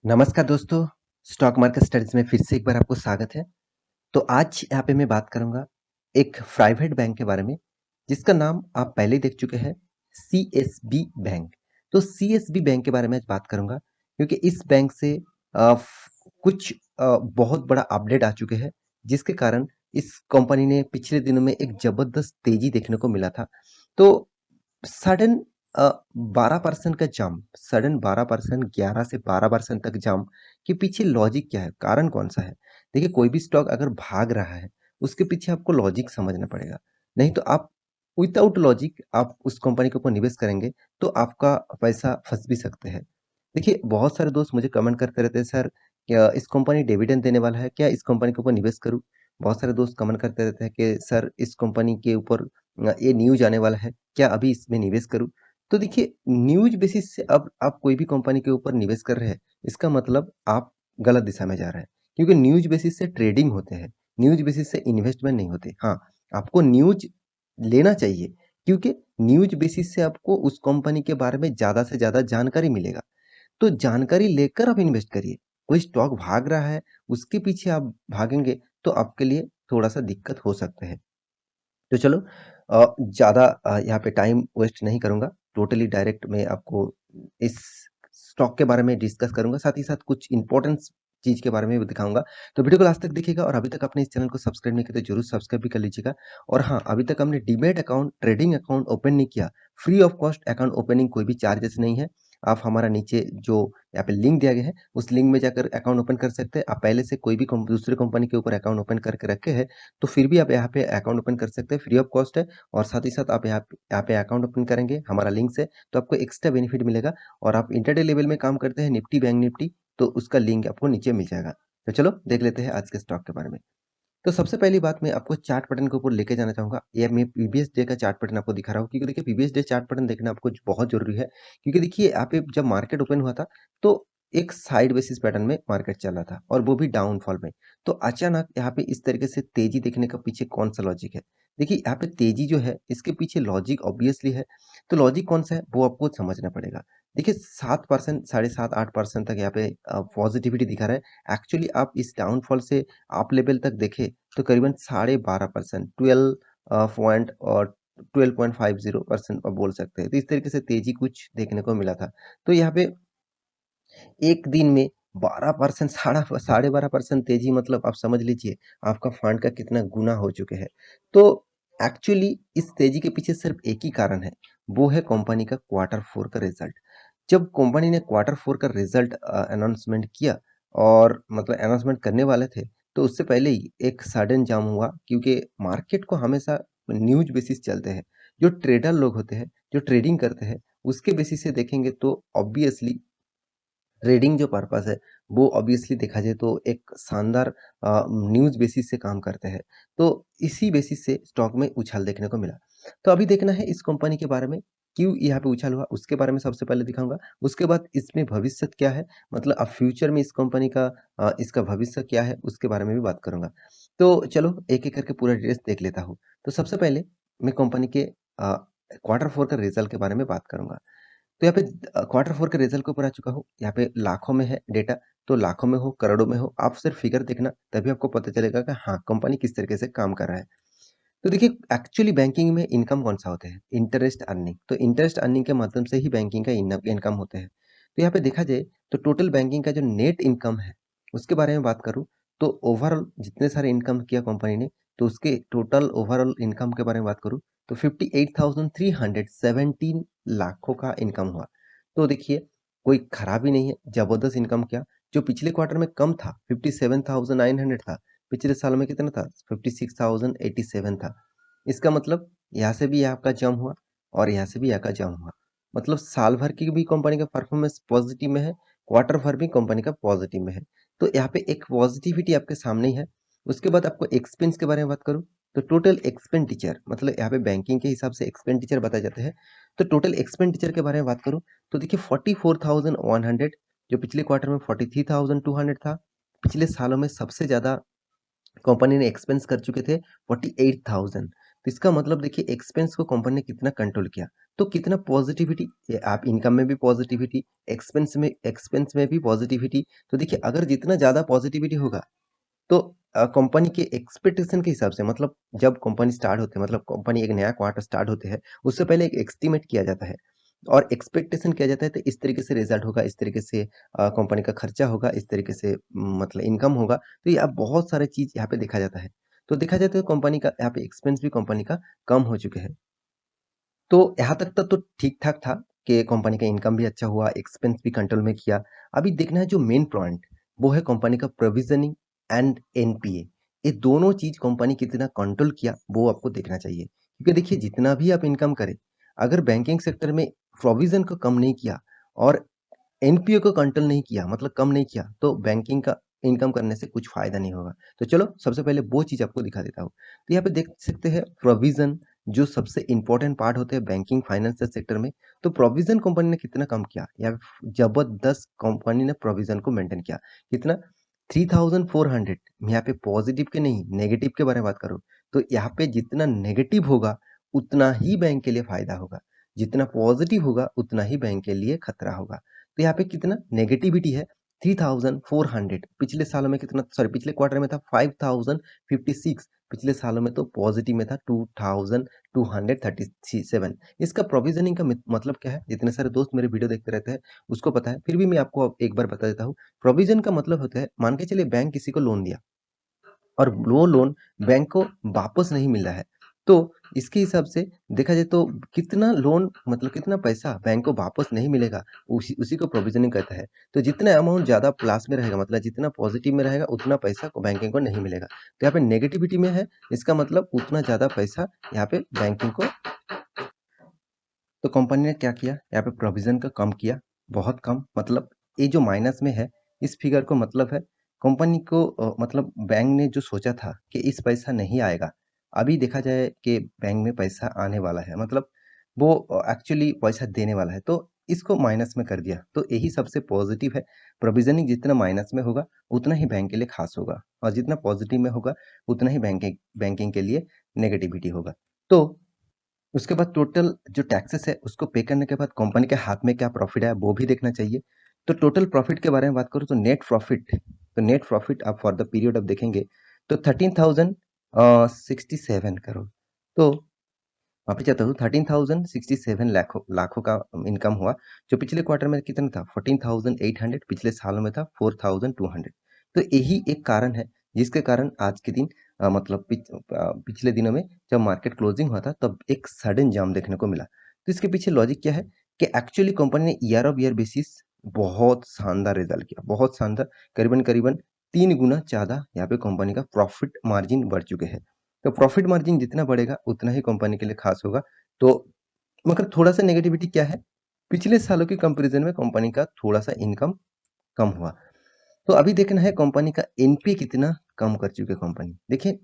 नमस्कार दोस्तों, stock market studies में फिर से एक बार आपको स्वागत है। तो आज यहाँ पे मैं बात करूँगा एक प्राइवेट बैंक के बारे में, जिसका नाम आप पहले ही देख चुके हैं, सीएसबी बैंक। तो सीएसबी बैंक के बारे में आज बात करूँगा क्योंकि इस बैंक से कुछ बहुत बड़ा अपडेट आ चुके हैं, जिसके कारण इस कंपनी ने पिछले दिनों में एक जबरदस्त तेजी देखने को मिला था। तो सडन 12% का जंप, सडन 12%, 11 से 12% तक जंप के पीछे लॉजिक क्या है? कारण कौन-सा है? देखिए, कोई भी स्टॉक अगर भाग रहा है, उसके पीछे आपको लॉजिक समझना पड़ेगा। नहीं तो आप विदाउट लॉजिक आप उस कंपनी के ऊपर निवेश करेंगे, तो आपका पैसा फँस भी सकते हैं। देखिए, बहुत सारे दोस्त मुझे कमेंट करते रहते हैं, "सर, क्या इस कंपनी डिविडेंड देने वाला है? क्या इस कंपनी के ऊपर निवेश करूँ?" बहुत सारे दोस्त कमेंट करते रहते हैं कि, "सर, इस कंपनी के ऊपर ये न्यूज़ आने वाला है, क्या अभी इसमें निवेश करूँ?" तो देखिए, न्यूज़ बेसिस से अब आप कोई भी कंपनी के ऊपर निवेश कर रहे हैं, इसका मतलब आप गलत दिशा में जा रहे हैं। क्योंकि न्यूज़ बेसिस से ट्रेडिंग होते हैं, न्यूज़ बेसिस से इन्वेस्टमेंट नहीं होते। हाँ, आपको न्यूज़ लेना चाहिए, क्योंकि न्यूज़ बेसिस से आपको उस कंपनी के बारे में ज़्यादा से ज़्यादा जानकारी मिलेगा। तो जानकारी लेकर आप इन्वेस्ट करिए। कोई स्टॉक भाग रहा है, उसके पीछे आप भागेंगे, तो आपके लिए थोड़ा-सा दिक्कत हो सकता है। तो चलो ज़्यादा यहाँ पे टाइम वेस्ट नहीं करूँगा। टोटली डायरेक्ट मैं आपको इस स्टॉक के बारे में डिस्कस करूँगा, साथ ही साथ कुछ इम्पोर्टेंट चीज़ के बारे में भी दिखाऊँगा। तो वीडियो को लास्ट तक देखिएगा और अभी तक आपने इस चैनल को सब्सक्राइब नहीं किया तो ज़रूर सब्सक्राइब भी कर लीजिएगा। और हाँ, अभी तक हमने demat account, trading account open नहीं किया, free of cost account opening, कोई भी चार्जेस नहीं है। आप हमारा नीचे जो यहाँ पे लिंक दिया गया है, उस लिंक में जाकर अकाउंट ओपन कर सकते हैं। आप पहले से कोई भी दूसरे कंपनी के ऊपर अकाउंट ओपन करके रखे हैं, तो फिर भी आप यहाँ पे अकाउंट ओपन कर सकते हैं, फ्री ऑफ कॉस्ट है। और साथ ही साथ आप यहाँ पे अकाउंट ओपन करेंगे हमारा लिंक से, तो आपको एक्स्ट्रा बेनिफिट मिलेगा। और आप इंटरडे लेवल में काम करते हैं निफ्टी, बैंक निफ्टी, तो उसका लिंक आपको नीचे मिल जाएगा। तो चलो देख लेते हैं आज के स्टॉक के बारे में। तो सबसे पहली बात मैं आपको चार्ट पैटर्न के ऊपर लेके जाना चाहूँगा। ये मैं प्रीवियस डे का चार्ट पैटर्न आपको दिखा रहा हूँ, क्योंकि देखिए प्रीवियस डे चार्ट पैटर्न देखना आपको बहुत ज़रूरी है। क्योंकि देखिए यहाँ पे जब मार्केट ओपन हुआ था, तो एक साइड बेसिस पैटर्न में मार्केट चल रहा था और वो भी डाउनफॉल में। तो अचानक यहाँ पे इस तरीके से तेज़ी देखने का पीछे कौन-सा लॉजिक है? देखिए यहाँ पे तेज़ी जो है, इसके पीछे लॉजिक ऑब्वियसली है। तो लॉजिक कौन-सा है, वो आपको समझना पड़ेगा। देखिए 7%, साढ़े 7-8% तक यहाँ पे पॉजिटिविटी दिखा रहा है। एक्चुअली आप इस डाउनफॉल से अप लेवल तक देखें, तो करीबन 12.5%, 12 पॉइंट और 12.50% आप बोल सकते हैं। तो इस तरीके से तेज़ी कुछ देखने को मिला था। तो यहाँ पे एक दिन में 12%, साढ़े 12% तेज़ी, मतलब आप समझ लीजिए आपका फंड का कितना गुना हो चुके हैं। तो एक्चुअली इस तेज़ी के पीछे सिर्फ एक ही कारण है, वो है कंपनी का क्वार्टर 4 का रिज़ल्ट। जब कंपनी ने क्वार्टर 4 का रिज़ल्ट अनाउंसमेंट किया और मतलब अनाउंसमेंट करने वाले थे, तो उससे पहले ही एक सडन जंप हुआ, क्योंकि मार्केट को हमेशा न्यूज़ बेसिस चलते हैं। जो ट्रेडर लोग होते हैं, जो ट्रेडिंग करते हैं, उसके बेसिस से देखेंगे तो ऑब्वियसली ट्रेडिंग जो पर्पस है, वो ऑब्वियसली देखा जाए तो एक शानदार न्यूज़ बेसिस से काम करते हैं। तो इसी बेसिस से स्टॉक में उछाल देखने को मिला। तो अभी देखना है इस कंपनी के बारे में, क्यों यहाँ पे उछाल हुआ, उसके बारे में सबसे पहले दिखाऊँगा। उसके बाद इसमें भविष्य क्या है, मतलब अब फ्यूचर में इस कंपनी का इसका भविष्य क्या है, उसके बारे में भी बात करूँगा। तो चलो एक-एक करके पूरा डिटेल्स देख लेता हूँ। तो सबसे पहले मैं कंपनी के क्वार्टर 4 का रिज़ल्ट के बारे में बात करूँगा। तो यहाँ पे क्वार्टर 4 के रिज़ल्ट के ऊपर आ चुका हूँ। यहाँ पे लाखों में है डेटा, तो लाखों में हो, करोड़ों में हो, आप सिर्फ फिगर देखना, तभी आपको पता चलेगा कि हाँ, कंपनी किस तरीके से काम कर रहा है। तो देखिए एक्चुअली बैंकिंग में इनकम कौन-सा होता है? Interest earning. तो इंटरेस्ट अर्निंग के माध्यम से ही बैंकिंग का इनकम होते हैं। तो यहाँ पे देखा जाए तो टोटल बैंकिंग का जो नेट इनकम है, उसके बारे में बात करूँ, तो ओवरऑल जितने सारे इनकम किया कंपनी ने, तो उसके टोटल ओवरऑल इनकम के बारे में बात करूँ, तो 58,317 लाखों का इनकम हुआ। तो देखिए कोई खराबी नहीं है, ज़बरदस्त इनकम किया। जो पिछले क्वार्टर में कम था, 57,900 था, पिछले साल में कितना था? 56,087 था। इसका मतलब यहाँ से भी आपका जंप हुआ और यहाँ से भी यहाँ का जंप हुआ। मतलब साल भर की भी कंपनी का परफॉर्मेंस पॉजिटिव में है, क्वार्टर भर भी कंपनी का पॉजिटिव में है। तो यहाँ पे एक पॉजिटिविटी आपके सामने ही है। उसके बाद आपको एक्सपेंस के बारे में बात करूँ, तो टोटल एक्सपेंडिचर, मतलब यहाँ पे बैंकिंग के हिसाब से एक्सपेंडिचर बताए जाते हैं। तो टोटल एक्सपेंडिचर के बारे में बात करूँ, तो देखिए 44,100, जो पिछले क्वार्टर में 43,200 था। पिछले सालों में सबसे ज़्यादा कंपनी ने एक्सपेंस कर चुके थे 48,000। तो इसका मतलब देखिए एक्सपेंस को कंपनी ने कितना कंट्रोल किया, तो कितना पॉजिटिविटी, आप इनकम में भी पॉजिटिविटी, एक्सपेंस में भी पॉजिटिविटी। तो देखिए अगर जितना ज़्यादा पॉजिटिविटी होगा तो कंपनी के एक्सपेक्टेशन के हिसाब से, मतलब जब कंपनी स्टार्ट होते हैं, मतलब कंपनी एक नया क्वार्टर स्टार्ट होते हैं, उससे पहले एक एस्टीमेट किया जाता है और एक्सपेक्टेशन किया जाता है, तो इस तरीके से रिजल्ट होगा, इस तरीके से कंपनी का खर्चा होगा, इस तरीके से मतलब इनकम होगा। तो ये अब बहुत सारे चीज यहाँ पे देखा जाता है। तो देखा जाता है कंपनी का यहाँ पे एक्सपेंस भी कंपनी का कम हो चुके हैं। तो यहाँ तक तो ठीक ठाक था कि कंपनी का इनकम भी अच्छा हुआ, एक्सपेंस भी कंट्रोल में किया। अभी देखना है जो मेन पॉइंट, वो है कंपनी का प्रोविजनिंग एंड एनपीए। ये दोनों चीज कंपनी कितना कंट्रोल किया वो आपको देखना चाहिए, क्योंकि देखिए जितना भी आप इनकम करें, अगर बैंकिंग सेक्टर में प्रोविजन को कम नहीं किया और एनपीए को कंट्रोल नहीं किया, मतलब कम नहीं किया, तो बैंकिंग का इनकम करने से कुछ फायदा नहीं होगा। तो चलो सबसे पहले वो चीज आपको दिखा देता हूँ। तो यहाँ पे देख सकते हैं प्रोविजन, जो सबसे इंपॉर्टेंट पार्ट होते हैं बैंकिंग फाइनेंशियल सेक्टर में। तो प्रोविजन कंपनी ने कितना कम किया, या जबरदस्त कंपनी ने प्रोविजन को मेंटेन किया। कितना? 3400। यहाँ पे पॉजिटिव के नहीं, नेगेटिव के बारे में बात करो, तो यहाँ पे जितना नेगेटिव होगा उतना ही बैंक के लिए फायदा होगा, जितना पॉजिटिव होगा उतना ही बैंक के लिए खतरा होगा। तो यहाँ पे कितना नेगेटिविटी है? 3400। पिछले सालों में कितना, सॉरी पिछले क्वार्टर में था 5056। पिछले सालों में तो पॉजिटिव में था 2237। इसका प्रोविजनिंग का मतलब क्या है? जितने सारे दोस्त मेरे वीडियो देखते रहते हैं उसको पता है, फिर भी मैं आपको एक बार बता देता हूँ। प्रोविजन का मतलब होता है, मान के चलिए बैंक किसी को लोन दिया और वो लोन बैंक को वापस नहीं मिल रहा है, तो इसके हिसाब से देखा जाए तो कितना लोन, मतलब कितना पैसा बैंक को वापस नहीं मिलेगा, उसी उसी को प्रोविजनिंग कहता है। तो जितना अमाउंट ज़्यादा प्लस में रहेगा, मतलब जितना पॉजिटिव में रहेगा, उतना पैसा को बैंकिंग को नहीं मिलेगा। तो यहाँ पे नेगेटिविटी में है, इसका मतलब उतना ज़्यादा पैसा यहाँ पे बैंकिंग को। तो कंपनी ने क्या किया, यहाँ पे प्रोविजन का कम किया, बहुत कम। मतलब ये जो माइनस में है, इस फिगर को मतलब है कंपनी को मतलब बैंक ने जो सोचा था कि इस पैसा नहीं आएगा, अभी देखा जाए कि बैंक में पैसा आने वाला है, मतलब वो एक्चुअली पैसा देने वाला है, तो इसको माइनस में कर दिया। तो यही सबसे पॉजिटिव है। प्रोविजनिंग जितना माइनस में होगा उतना ही बैंक के लिए खास होगा, और जितना पॉजिटिव में होगा उतना ही बैंकिंग के लिए नेगेटिविटी होगा। तो उसके बाद टोटल जो टैक्सेस है उसको पे करने के बाद कंपनी के हाथ में क्या प्रॉफिट है वो भी देखना चाहिए। तो टोटल प्रॉफिट के बारे में बात करूँ तो नेट प्रॉफिट आप फॉर द पीरियड आप देखेंगे तो 13,067 करोड़। तो वापस जाता हूँ, 13,067 लाखों का इनकम हुआ, जो पिछले क्वार्टर में कितना था 14,800, पिछले सालों में था 4,200। तो यही एक कारण है जिसके कारण आज के दिन मतलब पिछले दिनों में जब मार्केट क्लोजिंग हुआ था तब एक सडन जाम देखने को मिला। तो इसके पीछे लॉजिक क्या है कि एक्चुअली कंपनी ने ईयर ऑफ ईयर बेसिस बहुत शानदार रिजल्ट किया, बहुत शानदार। करीबन करीबन 3 गुना ज़्यादा यहाँ पे कंपनी का प्रॉफिट मार्जिन बढ़ चुके हैं। तो प्रॉफिट मार्जिन जितना बढ़ेगा उतना ही कंपनी के लिए खास होगा। तो मगर थोड़ा सा नेगेटिविटी क्या है, पिछले सालों के कंपैरिजन में कंपनी का थोड़ा सा इनकम कम हुआ। तो अभी देखना है कंपनी का एनपीए कितना कम कर चुकी है कंपनी। देखिए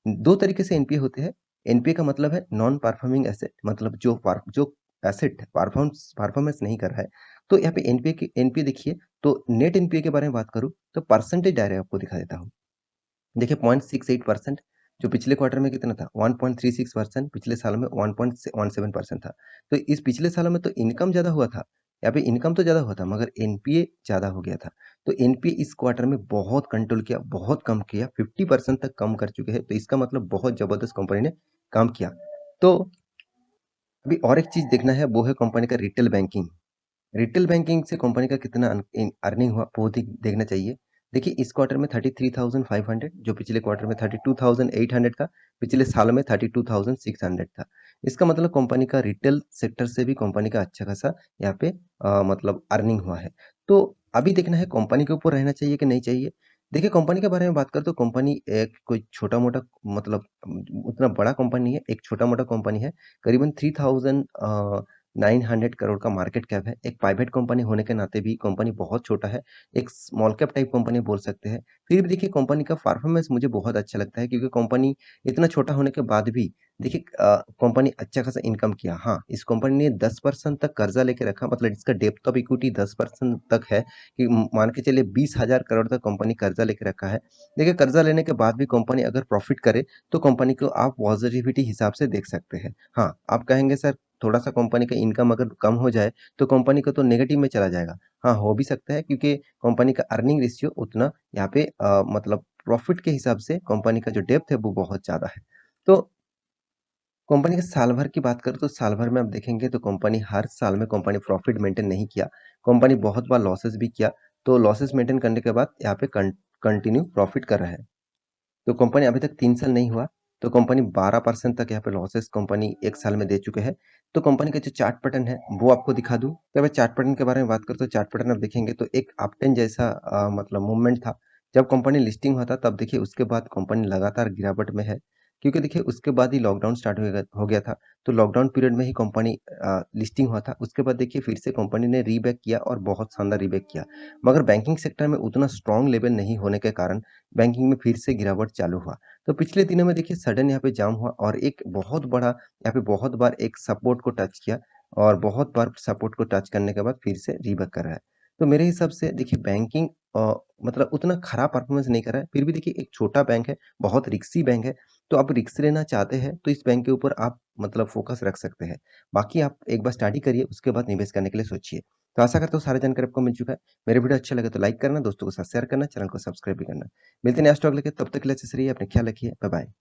दो तरीके से एनपीए होते हैं। एनपीए का मतलब है नॉन परफॉर्मिंग एसेट, मतलब जो एसेट परफॉर्मेंस नहीं कर रहा है। तो यहाँ पे एनपीए देखिए, तो नेट एनपीए के बारे में बात करूँ तो परसेंटेज डायरेक्ट आपको दिखा देता हूँ। देखिए 0.68%, जो पिछले क्वार्टर में कितना था 1.36%, पिछले साल में 1.17% था। तो इस पिछले सालों में तो इनकम ज़्यादा हुआ था, यहाँ पे इनकम तो ज़्यादा हुआ था मगर एनपीए ज़्यादा हो गया था। तो एनपीए इस क्वार्टर में बहुत कंट्रोल किया, बहुत कम किया, 50% तक कम कर चुके हैं। तो इसका मतलब बहुत ज़बरदस्त कंपनी ने काम किया। तो अभी और एक चीज़ देखना है, वो है कंपनी का रिटेल बैंकिंग। रिटेल बैंकिंग से कंपनी का कितना अर्निंग हुआ वो देखना चाहिए। देखिए इस क्वार्टर में 33,500, जो पिछले क्वार्टर में 32,800 का, पिछले साल में 32,600 था। इसका मतलब कंपनी का रिटेल सेक्टर से भी कंपनी का अच्छा खासा यहाँ पे मतलब अर्निंग हुआ है। तो अभी देखना है कंपनी के ऊपर रहना चाहिए कि नहीं चाहिए। देखिए कंपनी के बारे में बात करें तो कंपनी एक कोई छोटा मोटा, मतलब उतना बड़ा कंपनी नहीं है, एक छोटा मोटा कंपनी है। करीबन 3,900 करोड़ का मार्केट कैप है। एक प्राइवेट कंपनी होने के नाते भी कंपनी बहुत छोटा है, एक स्मॉल कैप टाइप कंपनी बोल सकते हैं। फिर भी देखिए कंपनी का परफॉर्मेंस मुझे बहुत अच्छा लगता है क्योंकि कंपनी इतना छोटा होने के बाद भी देखिए कंपनी अच्छा खासा इनकम किया। हाँ, इस कंपनी ने 10% तक कर्जा लेके रखा, मतलब इसका डेप्थ ऑफ इक्विटी 10% तक है कि मान के चलिए 20,000 करोड़ तक कंपनी कर्जा लेके रखा है। देखिए कर्जा लेने के बाद भी कंपनी अगर प्रॉफिट करे तो कंपनी को आप पॉजिटिविटी हिसाब से देख सकते हैं। हाँ, आप कहेंगे सर थोड़ा-सा कंपनी का इनकम अगर कम हो जाए तो कंपनी को तो नेगेटिव में चला जाएगा। हाँ, हो भी सकता है क्योंकि कंपनी का अर्निंग रेशियो उतना यहाँ पे मतलब प्रॉफिट के हिसाब से कंपनी का जो डेप्थ है वो बहुत ज़्यादा है। तो कंपनी के साल भर की बात करें तो साल भर में आप देखेंगे तो कंपनी हर साल में कंपनी प्रॉफिट मेंटेन नहीं किया। कंपनी बहुत बार लॉसेस भी किया। तो लॉसेस मेंटेन करने के बाद यहाँ पे कंटिन्यू प्रॉफिट कर रहा है। तो कंपनी अभी तक 3 साल नहीं हुआ, तो कंपनी 12% तक यहाँ पे लॉसेस कंपनी 1 साल में दे चुके हैं। तो कंपनी का जो चार्ट पैटर्न है, वो आपको दिखा दूँ। तो मैं चार्ट पैटर्न के बारे में बात करूँ तो चार्ट पैटर्न आप देखेंगे तो एक अपट्रेंड जैसा मतलब मूवमेंट था। जब कंपनी लिस्टिंग हुआ था तब देखिए उसके बाद कंपनी लगातार गिरावट में है। क्योंकि देखिए उसके बाद ही लॉकडाउन स्टार्ट हो गया था। तो लॉकडाउन पीरियड में ही कंपनी लिस्टिंग हुआ था। उसके बाद देखिए फिर से कंपनी ने रीबैक किया और बहुत शानदार रीबैक किया। मगर बैंकिंग सेक्टर में उतना स्ट्रॉन्ग लेवल नहीं होने के कारण बैंकिंग में फिर से गिरावट चालू हुआ। तो पिछले दिनों में देखिए सडन यहाँ पे जाम हुआ और एक बहुत बड़ा यहाँ पे बहुत बार एक सपोर्ट को टच किया और बहुत बार सपोर्ट को टच करने के बाद फिर से रिवर्स कर रहा है। तो मेरे हिसाब से देखिए बैंकिंग मतलब उतना खराब परफॉर्मेंस नहीं कर रहा है। फिर भी देखिए एक छोटा बैंक है, बहुत रिस्की बैंक है। तो आप रिस्क लेना चाहते हैं तो इस बैंक के ऊपर आप मतलब फोकस रख सकते हैं। बाकी आप एक बार स्टडी करिए, उसके बाद निवेश करने के लिए सोचिए। तो आशा करता हूँ सारी जानकारी आपको मिल चुका है। मेरे वीडियो अच्छा लगे तो लाइक करना, दोस्तों के साथ शेयर करना, चैनल को सब्सक्राइब भी करना। मिलते हैं नेक्स्ट व्लॉग लेके, तब तक के लिए अच्छे से रहिए, अपना ख्याल रखिए। Bye bye.